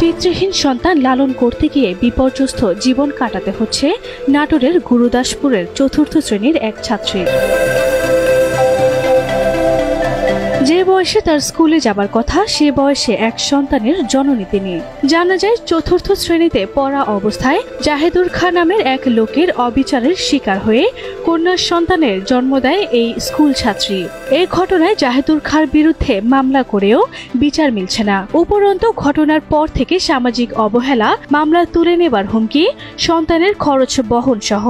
পিতৃহীন সন্তান লালন করতে গিয়ে বিপর্যস্ত জীবন কাটাতে হচ্ছে নাটোরের গুরুদাসপুরের চতুর্থ শ্রেণীর এক ছাত্রীর। যে বয়সে তার স্কুলে যাবার কথা সে বয়সে এক সন্তানের জননী তিনি। জানা যায় চতুর্থ শ্রেণীতে পড়া অবস্থায় জাহেদুর খাঁ নামের এক লোকের অবিচারের শিকার হয়ে কন্যা সন্তানের জন্ম দেয় এই স্কুল ছাত্রী। এই ঘটনায় জাহেদুর খাঁর বিরুদ্ধে মামলা করেও বিচার মিলছে না। উপরন্তু ঘটনার পর থেকে সামাজিক অবহেলা, মামলা তুলে নেবার হুমকি, সন্তানের খরচ বহন সহ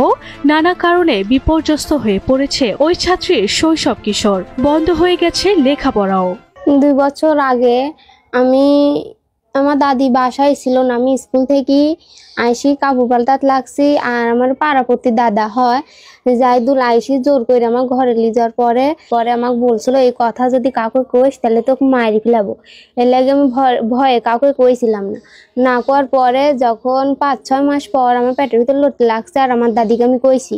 নানা কারণে বিপর্যস্ত হয়ে পড়েছে ওই ছাত্রীর শৈশব কিশোর। বন্ধ হয়ে গেছে লেখাপড়াও। 2 বছর আগে আমার দাদি বাসায় ছিল না, আমি স্কুল থেকে আইসি কাপড় পাল্টাত লাগছি। আর আমার পাড়াপতি দাদা হয় জাহিদুল আইসি জোর করে আমার ঘরে নিয়ে যাওয়ার পরে আমাকে বলছিল এই কথা যদি কাউকে কইস তাহলে তোকে মারি ফেলাবো। এর লাগে আমি ভয়ে কাউকে কইছিলাম না করার পরে যখন 5-6 মাস পর আমার পেটের ভিতরে লড়তে লাগছে আর আমার দাদিকে আমি কইছি।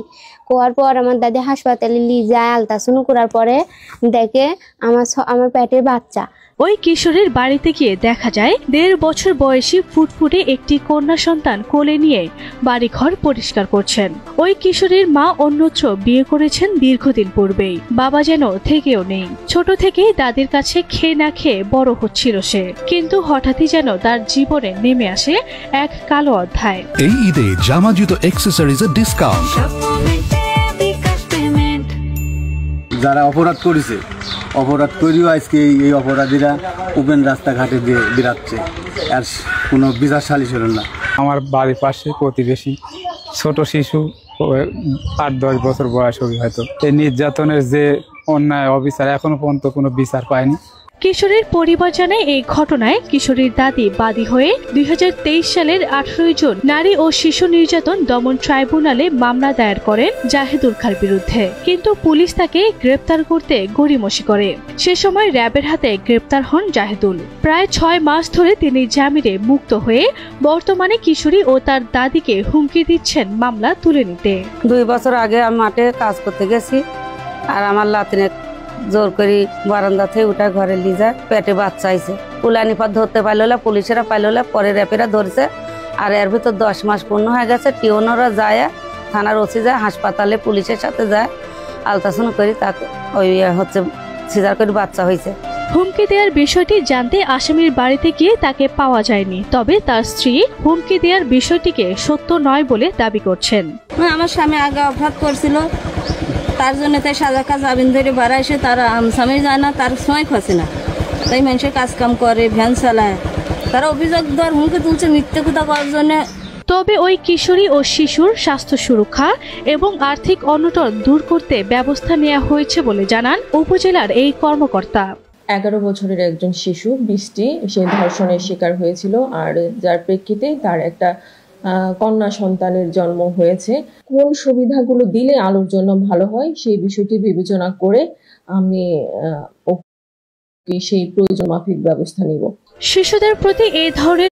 কোয়ার পর আমার দাদি হাসপাতালে নিয়ে যায়, আলট্রাসাউন্ড করার পরে দেখে আমার পেটের বাচ্চা। ওই কিশোরের বাড়িতে গিয়ে দেখা যায় 1.5 বছর বয়সী ফুটফুটে একটি কন্যা সন্তান কোলে নিয়ে বাড়িঘর পরিষ্কার করছেন। ওই কিশোরীর মা অন্যত্র বিয়ে করেছেন দীর্ঘদিন পূর্বেই। বাবা যেন থেকেও নেই। ছোট থেকেই দাদির কাছে খেয়ে না খেয়ে বড় হচ্ছিল সে, কিন্তু হঠাৎই যেন তার জীবনে নেমে আসে এক কালো অধ্যায়। এই ঈদে জামা জুতো অ্যাকসেসরিজের ডিসকাউন্ট। যারা অপরাধ করেছে, অপরাধ করিও আজকে এই অপরাধীরা ওপেন রাস্তাঘাটে দিয়ে বেরাচ্ছে, আর কোনো বিচার সালিশ হল না। আমার বাড়ির পাশে প্রতিবেশী ছোট শিশু 8-10 বছর বয়স হবে হয়তো, এই নির্যাতনের যে অন্যায় অবিচার এখনো পর্যন্ত কোনো বিচার পায়নি। কিশোরীর পরিবার জানায় এই ঘটনায় কিশোরীর দাদি বাদী হয়ে 2023 সালের 18 জুন নারী ও শিশু নির্যাতন দমন ট্রাইব্যুনালে মামলা দায়ের করেন জাহেদুল খাঁর বিরুদ্ধে, কিন্তু পুলিশ তাকে গ্রেপ্তার করতে গড়িমসি করে। সে সময় র্যাবের হাতে গ্রেপ্তার হন জাহেদুল। প্রায় 6 মাস ধরে তিনি জামিনে মুক্ত হয়ে বর্তমানে কিশোরী ও তার দাদিকে হুমকি দিচ্ছেন মামলা তুলে নিতে। 2 বছর আগে আমি মাঠে কাজ করতে গেছি, আর আমার লাতিনে জোর করে বারান্দা থেকে উঠা ঘরে নিয়ে যায়, পেটে বাচ্চা আইছে। পুলানি পর ধরতে পারল না, পুলিশেরা পাইল না, পরে র্যাপেরা ধরছে। আর এর ভিতর 10 মাস পূর্ণ হয়ে গেছে। টিওনরা যায়, থানার ওসি যায়, হাসপাতালে পুলিশের সাথে যায়, আলট্রাসাউন্ড করে তাকে ওই সিজার করে বাচ্চা হয়েছে। হুমকি দেওয়ার বিষয়টি জানতে আসামির বাড়িতে গিয়ে তাকে পাওয়া যায়নি, তবে তার স্ত্রী হুমকি দেওয়ার বিষয়টিকে সত্য নয় বলে দাবি করছেন। আমার স্বামী আগে অপরাধ করছিল, তার জন্য তাই সাজা কাজ আবিন ধরে বাড়া এসে তার স্বামী যায় না, তার সময় খসে না, তাই মানুষের কাজ কাম করে, ভ্যান চালায়। তারা অভিযোগ দেওয়ার হুমকি তুলছে মিথ্যে কথা করার জন্য। তবে ওই কিশোরী ও শিশুর স্বাস্থ্য সুরক্ষা এবং আর্থিক অনটন দূর করতে ব্যবস্থা নেওয়া হয়েছে বলে জানান উপজেলার এই কর্মকর্তা। 11 বছরের একজন শিশু বৃষ্টি সে ধর্ষণের শিকার হয়েছিল, আর যার প্রেক্ষিতে তার একটা কন্যা সন্তানের জন্ম হয়েছে। কোন সুবিধাগুলো দিলে আলোর জন্য ভালো হয় সেই বিষয়টি বিবেচনা করে আমি সেই প্রয়োজন মাফিক ব্যবস্থা নিব। শিশুদের প্রতি এই ধরনের